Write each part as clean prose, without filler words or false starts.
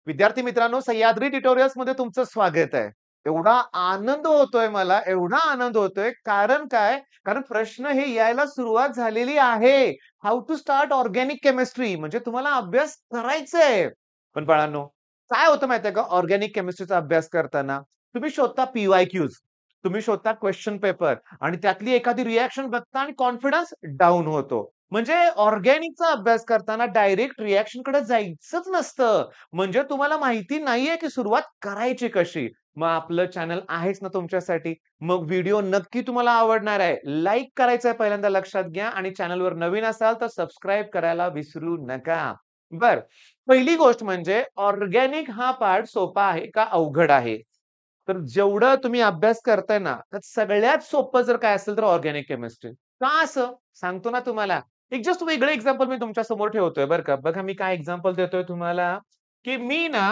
विद्यार्थी मित्रांनो, सह्याद्री ट्युटोरियल्समध्ये तुमचं स्वागत आहे. एवढा आनंद होतोय मला, एवढा आनंद होतोय. कारण काय? कारण प्रश्न हे यायला सुरुवात झालेली आहे. How to start organic chemistry म्हणजे तुम्हाला अभ्यास करायचा आहे. पण बाळांनो, काय होतं माहिती का ऑर्गॅनिक केमिस्ट्रीचा अभ्यास करताना? तुम्ही शोधता पी-वाय-क्यूज, तुम्ही शोधता क्वेशन पेपर आणि त्यातली एखादी रिएक्शन बघता आणि कॉन्फिडन्स डाउन होतो. म्हणजे ऑर्गॅनिकचा अभ्यास करताना डायरेक्ट रिएक्शनकडे जायचंच नसतं. म्हणजे तुम्हाला माहिती नाहीये की सुरुवात करायची कशी. मग आपलं चॅनल आहेच ना तुमच्यासाठी. मग व्हिडिओ नक्की तुम्हाला आवडणार आहे. लाइक करायचंय पहिल्यांदा लक्षात घ्या आणि चॅनलवर नवीन असाल तर सबस्क्राईब करायला विसरू नका. बरं. पहिली गोष्ट म्हणजे ऑर्गॅनिक हा पार्ट सोपा आहे का अवघड आहे? तर जेवढं तुम्ही अभ्यास करताय ना, त्यात सगळ्यात सोपं जर काय असेल तर ऑर्गॅनिक केमिस्ट्री. का असं? सांगतो ना तुम्हाला. एक जस्ट वेगळं एक्झाम्पल मी तुमच्या समोर ठेवतोय बरं का. बघा मी काय एक्झाम्पल देतोय तुम्हाला, की मी ना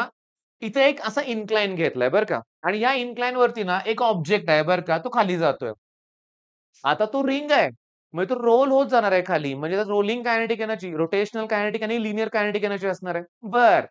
इथे एक असा इन्क्लाइन घेतलाय बरं का आणि या इन्क्लाइन वरती ना एक ऑब्जेक्ट आहे बरं का, तो खाली जातोय. आता तो रिंग आहे. म्हणजे तो रोल होत जाणार आहे खाली. म्हणजे rolling kinetic energy, rotational kinetic आणि लिनियर कायनेटिक एनर्जी असणार आहे. बरं.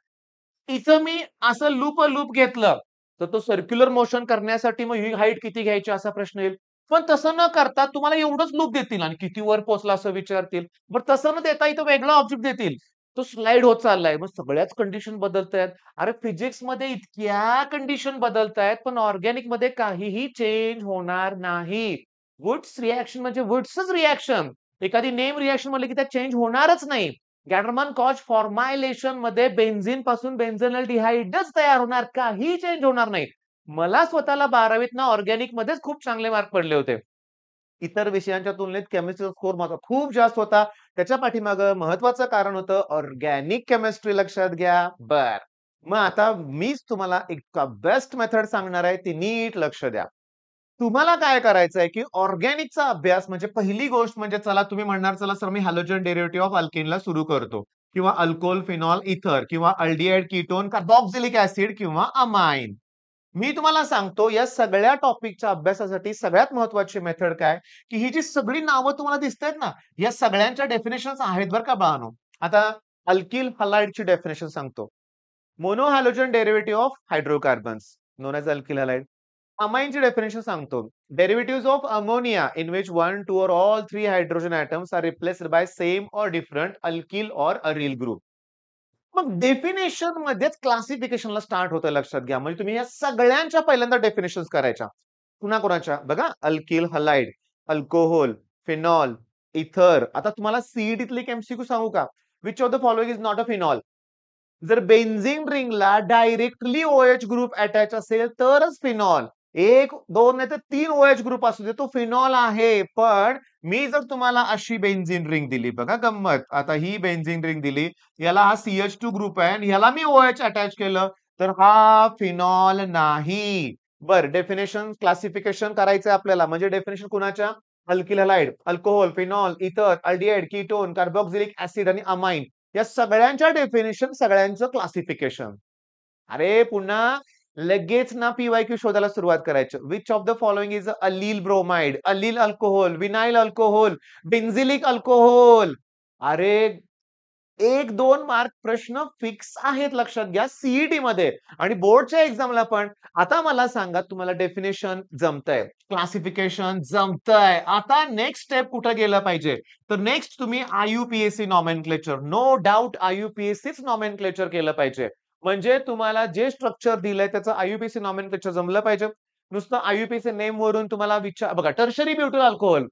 इथं मी असं लूप घेतलं, तर तो सर्क्युलर मोशन करण्यासाठी मग ही हाईट किती घ्यायची असा प्रश्न येईल. पण तसं न करता तुम्हाला एवढंच लूप देतील आणि किती वर पोहोचला असं विचारतील. बरं तसं न देता इथं वेगळा ऑब्जेक्ट देतील. तो स्लाईड होत चाललाय. मग सगळ्याच कंडिशन बदलतायत. अरे फिजिक्समध्ये इतक्या कंडिशन बदलतायत, पण ऑर्गॅनिकमध्ये काहीही चेंज होणार नाही. वुड्स रिएक्शन म्हणजे वुड्सच रिएक्शन. एखादी नेम रिएक्शन म्हटलं की त्यात चेंज होणारच नाही. गॅडरमॅन कॉज फॉर्मायलेशन मध्ये बेन्झीन पासून बेन्झेनल्डिहाइडच तयार होणार, काही चेंज होणार नाही. मला स्वतःला 12वीत ना ऑर्गॅनिक मध्येच खूप चांगले मार्क पडले होते. इतर विषयांच्या तुलनेत केमिस्ट्रीचा स्कोर माझा खूप जास्त होता. त्याच्या पाठीमागं महत्वाचं कारण होतं ऑर्गॅनिक केमिस्ट्री लक्षात घ्या. बरं. मग आता मीच तुम्हाला एक बेस्ट मेथड सांगणार आहे, ती नीट लक्ष द्या. तुम्हाला काय करायचंय, की ऑर्गॅनिकचा अभ्यास म्हणजे पहिली गोष्ट म्हणजे चला तुम्ही म्हणणार चला सर मी हॅलोजन डेरिव्हेटिव्ह ऑफ अल्केनला सुरू करतो किंवा अल्कोहोल, फिनॉल, इथर किंवा अल्डिहाइड, कीटोन, कार्बोक्सिलिक ॲसिड किंवा अमाइन. मी तुम्हाला सांगतो या सगळ्या टॉपिकच्या अभ्यासासाठी सगळ्यात महत्त्वाची मेथड काय, की ही जी सगळी नावं तुम्हाला दिसतायत ना, या सगळ्यांच्या डेफिनिशन्स आहेत बरं का बाळांनो. आता अल्किल हलाइडची डेफिनिशन सांगतो. Mono halogen derivative of hydrocarbons known as alkyl halide. अमाइनची डेफिनिशन सांगतो. Derivatives of ammonia in which 1, 2 or all 3 hydrogen atoms are replaced by same or different alkyl or aryl group. मग definition मध्येच क्लासिफिकेशनला start होतं लक्षात घ्या. म्हणजे तुम्ही या सगळ्यांच्या पहिल्यांदा डेफिनेशन्स करायच्या. कुणा-कुणाच्या? बघा अल्किल हलाइड, अल्कोहोल, फिनॉल, इथर. आता तुम्हाला सीईटीतली एक एमसीक्यू सांगू का? Which of the following is not a phenol? जर बेन्झीन रिंगला डायरेक्टली ओएच ग्रुप अटॅच असेल तरच फिनॉल. 1, 2 नाही तर 3 ओएच ग्रुप असू दे तो फिनॉल आहे. पण मी जर तुम्हाला अशी बेन्झीन रिंग दिली बघा गंमत. आता ही बेन्झीन रिंग दिली. याला हा CH2 ग्रुप आहे आणि ह्याला मी ओएच अटॅच केलं तर हा फिनॉल नाही. बरं डेफिनेशन क्लासिफिकेशन करायचंय आपल्याला. म्हणजे डेफिनेशन कुणाच्या? अल्किल हलाइड, अल्कोहोल, फिनॉल, इथर, अल्डिहाइड, कीटोन, कार्बोक्सिलिक ॲसिड आणि अमाइन. या सगळ्यांच्या डेफिनिशन, सगळ्यांचं क्लासिफिकेशन. अरे पुन्हा लगेच ना पी-वाय-क्यू शोधायला सुरुवात करायची. Which of the following is allyl bromide, allyl alcohol, vinyl alcohol, benzylic alcohol. अरे 1-2 मार्क प्रश्न फिक्स आहेत लक्षात घ्या सीईटी मध्ये आणि बोर्डच्या एक्झामला पण. आता मला सांगा तुम्हाला डेफिनेशन जमतंय, क्लासिफिकेशन जमतंय. आता नेक्स्ट स्टेप कुठे गेलं पाहिजे? तर नेक्स्ट तुम्ही आय-यू-पी-एस-सी नॉमेनक्लेचर नो डाउट आय-यू-पी-एस-सीच नॉमेनक्लेचर केलं पाहिजे. म्हणजे तुम्हाला जे स्ट्रक्चर दिलंय त्याचं आय-यू-पी-एस-सी नॉमेनक्लेचर जमलं पाहिजे. नुसतं आय-यू-पी-एस-सी नेम वरून तुम्हाला बघा tertiary butyl alcohol,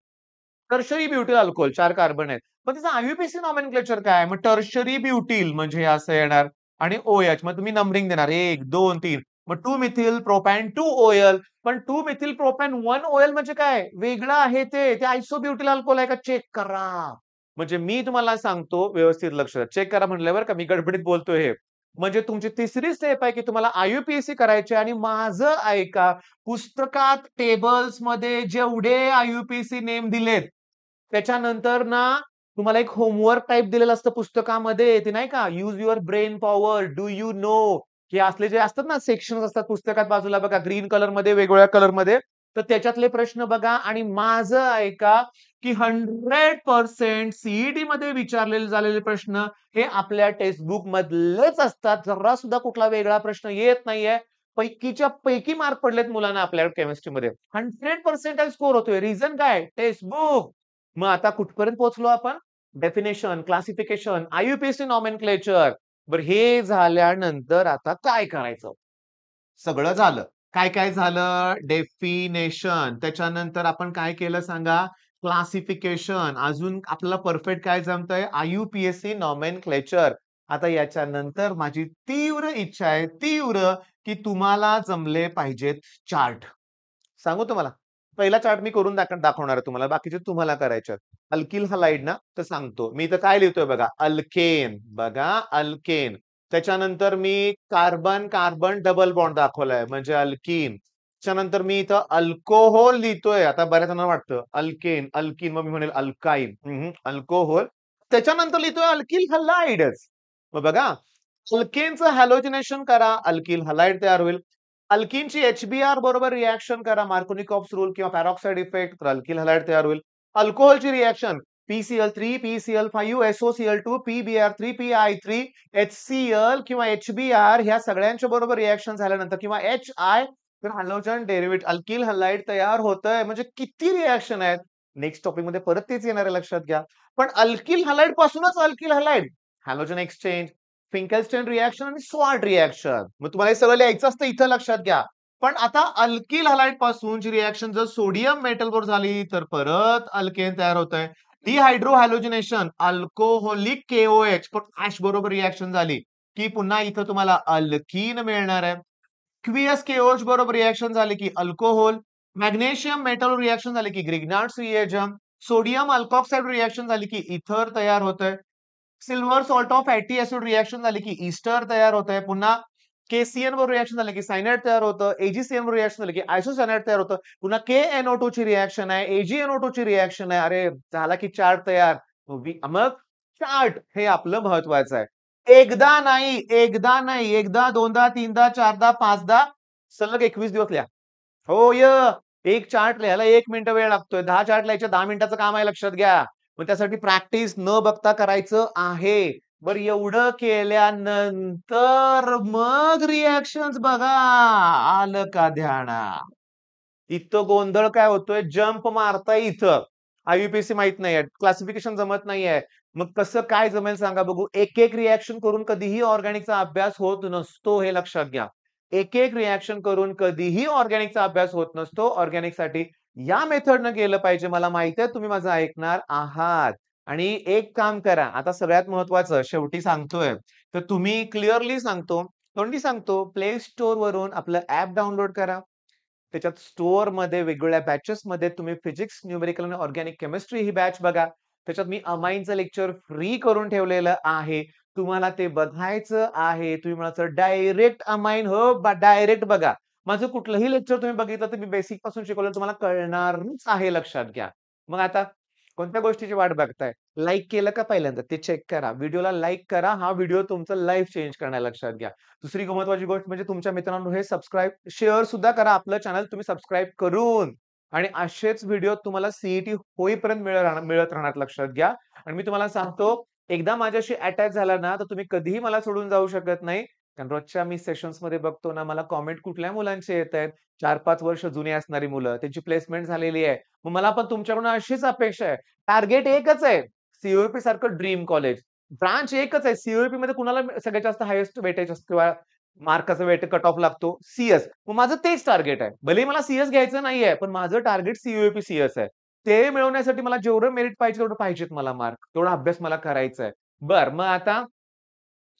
tertiary butyl alcohol 4 carbon आहेत. मग त्याचं आय-यू-पी-एस-सी नॉमेनक्लेचर काय? मग टर्शरी ब्युटिल म्हणजे हे असं येणार आणि OH मग तुम्ही नंबरिंग देणार 1, 2, 3. मग 2 मिथिल प्रोपॅन 2 OL. पण 2 मिथिल प्रोपॅन 1 OL म्हणजे काय? वेगळं आहे ते. ते आयसोब्युटिल अल्कोहोल आहे का चेक करा. म्हणजे मी तुम्हाला सांगतो व्यवस्थित लक्ष द्या. चेक करा म्हटलं बरं का मी गडबडीत बोलतोय हे. म्हणजे तुमची तिसरी स्टेप आहे की तुम्हाला आय-यू-पी-एस-सी करायची आणि माझं ऐका पुस्तकात टेबल्समध्ये जेवढे आय-यू-पी-एस-सी नेम दिलेत त्याच्यानंतर ना तुम्हाला एक होमवर्क टाइप दिलेलं असतं पुस्तकामध्ये. ते नाही का use your brain power, do you know? हे असले जे असतात ना सेक्शन्स असतात पुस्तकात बाजूला बघा ग्रीन कलरमध्ये, वेगवेगळ्या कलरमध्ये. तर त्याच्यातले प्रश्न बघा आणि माझं ऐका की 100% सीईटी मध्ये विचारलेले झालेले प्रश्न हे आपल्या टेक्स्टबुक मधलेच असतात. जरा सुद्धा कुठला वेगळा प्रश्न येत नाहीये. पैकीच्या पैकी मार्क पडलेत मुलांना आपल्या केमिस्ट्रीमध्ये. 100% स्कोर होतोय. रिझन काय? टेक्स्टबुक. मग आता कुठपर्यंत पोहोचलो आपण? Definition, classification, IUPAC nomenclature. बरं हे झाल्यानंतर आता काय करायचं? सगळं झालं. काय-काय झालं? डेफिनेशन. त्याच्यानंतर आपण काय केलं सांगा? क्लासिफिकेशन. अजून आपल्याला परफेक्ट काय जमतंय? आययुपीएसी नॉमेनक्लेचर. आता याच्यानंतर माझी तीव्र इच्छा आहे, तीव्र, की तुम्हाला जमले पाहिजेत चार्ट. सांगू तुम्हाला? पहिला चार्ट मी करून दाखवणार आहे तुम्हाला. बाकीचे तुम्हाला करायचे आहेत. अल्किल हालाइड ना? तर सांगतो. मी इथं काय लिहितोय बघा. अल्केन. बघा अल्केन. त्याच्यानंतर मी कार्बन, कार्बन डबल बॉन्ड दाखवलाय म्हणजे अल्कीन. त्याच्यानंतर मी इथं अल्कोहोल लिहितोय. आता बऱ्याच जणांना वाटतं अल्केन, अल्कीन मग मी म्हणेल अल्काईन. अल्कोहोल. त्याच्यानंतर लिहितोय अल्किल हलाइडच. मग बघा अल्केनचं हॅलोजिनेशन करा, अल्किल हलाइड तयार होईल. अल्कीनची एचबीआर बरोबर रिएक्शन करा, मार्कोनिकॉफ्स रूल किंवा पॅरॉक्साइड इफेक्ट, तर अल्किल हलाइड तयार होईल. अल्कोहोलची reaction PCl3, PCl5, SOCl2, PBr3, PI3, HCl किंवा HBr ह्या सगळ्यांच्या बरोबर रिएक्शन झाल्यानंतर किंवा HI तर हॅलोजन डेरिव्हेटिव्ह अल्किल हलाइड तयार होतंय. म्हणजे किती रिएक्शन आहेत? नेक्स्ट टॉपिक मध्ये परत तेच येणार आहे लक्षात घ्या. पण अल्किल हलाइड पासूनच alkyl halide, halogen exchange, Finkelstein reaction आणि स्वार्ट रिएक्शन. मग तुम्हाला हे सगळं लिहायचं असतं इथं लक्षात घ्या. पण आता अल्किल हलाइड पासून जी रिएक्शन जर सोडियम मेटल बरोबर झाली तर परत अल्केन तयार होतंय. डिहायड्रो हॅलोजिनेशन अल्कोहोलिक KOH पण ऍश बरोबर रिएक्शन झाली की पुन्हा इथं तुम्हाला अल्कीन मिळणार आहे. क्वियस KOH बरोबर रिएक्शन झाली की अल्कोहोल. मॅग्नेशियम मेटल रिएक्शन झाली की ग्रिग्नार्ड्स रिएजन. सोडियम अल्कॉक्साइड रिएक्शन झाली की इथर तयार होतंय. Silver salt of fatty acid reaction झाली की ईस्टर तयार होतंय. पुन्हा KCN वर रिएक्शन झाली की सायनाइड तयार होतं. AgCN वर रिएक्शन झाली की आयसोसायनाइड तयार होतं. पुन्हा KNO2 ची रिएक्शन आहे, AgNO2 ची रिएक्शन आहे. अरे झाला की चार्ट तयार. मग चार्ट हे आपलं महत्वाचं आहे. एकदा नाही, एकदा, दोनदा, तीनदा, चारदा, पाचदा, सलग 21 दिवस लिहा. हो एक चार्ट लिहायला 1 मिनिट वेळ लागतोय. 10 चार्ट लिहायचे 10 मिनिटाचं काम आहे लक्षात घ्या. मग त्यासाठी प्रॅक्टिस न बघता करायचं आहे. बरं एवढं केल्यानंतर मग रिएक्शन्स बघा. आलं का ध्यानात? इथं गोंधळ काय होतोय? जंप मारताय इथं. आययुपीएसी माहित नाहीये, क्लासिफिकेशन जमत नाहीये. मग कसं काय जमेल सांगा बघू? एक-एक रिएक्शन करून कधीही ऑर्गॅनिकचा अभ्यास होत नसतो हे लक्षात घ्या. एक-एक रिएक्शन करून कधीही ऑर्गॅनिकचा अभ्यास होत नसतो. ऑर्गॅनिकसाठी या मेथडनं गेलं पाहिजे. मला माहिती आहे तुम्ही माझं ऐकणार आहात. आणि एक काम करा, आता सगळ्यात महत्वाचं शेवटी सांगतोय. तर तुम्ही क्लिअरली सांगतो, तोंडी सांगतो, प्ले स्टोअर वरून आपलं ॲप डाउनलोड करा. त्याच्यात स्टोअरमध्ये वेगवेगळ्या बॅचेसमध्ये तुम्ही फिजिक्स, न्यूमेरिकल आणि ऑर्गॅनिक केमिस्ट्री ही बॅच बघा. त्याच्यात मी अमाईनचं लेक्चर फ्री करून ठेवलेलं आहे. तुम्हाला ते बघायचं आहे. तुम्ही म्हणाल डायरेक्ट अमाईन हो, डायरेक्ट बघा. माझं कुठलंही लेक्चर तुम्ही बघितलं तर मी बेसिक पासून शिकवलं तुम्हाला कळणारच आहे लक्षात घ्या. मग आता कोणत्या गोष्टीची वाट बघताय? लाईक केलं का पहिल्यांदा ते चेक करा. व्हिडिओला लाईक करा. हा व्हिडिओ तुमचं लाईफ चेंज करणार लक्षात घ्या. दुसरी महत्वाची गोष्ट म्हणजे तुमच्या मित्रांनो हे सबस्क्राईब, शेअर सुद्धा करा आपलं चॅनल तुम्ही सबस्क्राईब करून. आणि असेच व्हिडिओ तुम्हाला सीईटी होईपर्यंत मिळत राहणार लक्षात घ्या. आणि मी तुम्हाला सांगतो एकदा माझ्याशी अटॅच झाला ना तर तुम्ही कधीही मला सोडून जाऊ शकत नाही. कारण रोजच्या मी सेशन्समध्ये बघतो ना मला कमेंट कुठल्या मुलांचे येतायत 4-5 वर्ष जुनी असणारी मुलं. त्यांची प्लेसमेंट झालेली आहे. मग मला पण तुमच्याकडून अशीच अपेक्षा आहे. टार्गेट एकच आहे. सीओपी सारखं ड्रीम कॉलेज. ब्रांच एकच आहे. सीओपी मध्ये कुणाला सगळ्यात जास्त हायेस्ट वेटेज असतं किंवा मार्काचा वेट कट ऑफ लागतो सीएस. मग माझं तेच टार्गेट आहे. भलेही मला सीएस घ्यायचं नाहीये, पण माझं टार्गेट सीओपी सीएस आहे. ते मिळवण्यासाठी मला जेवढं मेरिट पाहिजे तेवढं पाहिजेत मला मार्क. तेवढा अभ्यास मला करायचा आहे. बरं मग आता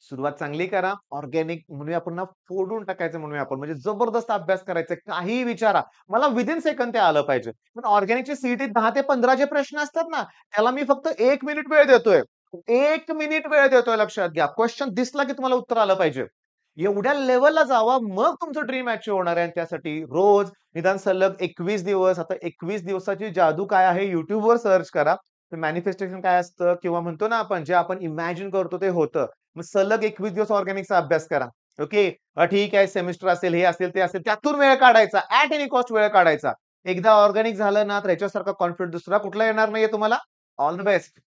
सुरुवात चांगली करा. ऑर्गॅनिक म्हणूया पुन्हा फोडून टाकायचं म्हणूया आपण. म्हणजे जबरदस्त अभ्यास करायचा. काहीही विचारा. मला विथिन सेकंड ते आलं पाहिजे. पण ऑर्गॅनिकची सीईटी 10 ते 15 जे प्रश्न असतात ना, त्याला मी फक्त 1 मिनिट वेळ देतोय. 1 मिनिट वेळ देतोय लक्षात घ्या. क्वेशन दिसला की तुम्हाला उत्तर आलं पाहिजे. एवढ्या लेव्हलला जावा मग तुमचं ड्रीम अचीव्ह होणार आहे. आणि त्यासाठी रोज निदान सलग 21 दिवस, आता 21 दिवसाची जादू काय आहे YouTubeवर सर्च करा. मॅनिफेस्टेशन काय असतं किंवा म्हणतो ना आपण जे आपण इमॅजिन करतो ते होतं. मग सलग 21 दिवस ऑर्गॅनिकचा अभ्यास करा. ओके. ठीक आहे सेमिस्टर असेल, हे असेल, ते असेल. त्यातून वेळ काढायचा. ॲट एनी कॉस्ट वेळ काढायचा. एकदा ऑर्गॅनिक झालं ना, तर ह्याच्यासारखा कॉन्फिडन्स दुसरा कुठला येणार नाहीये तुम्हाला. All the best.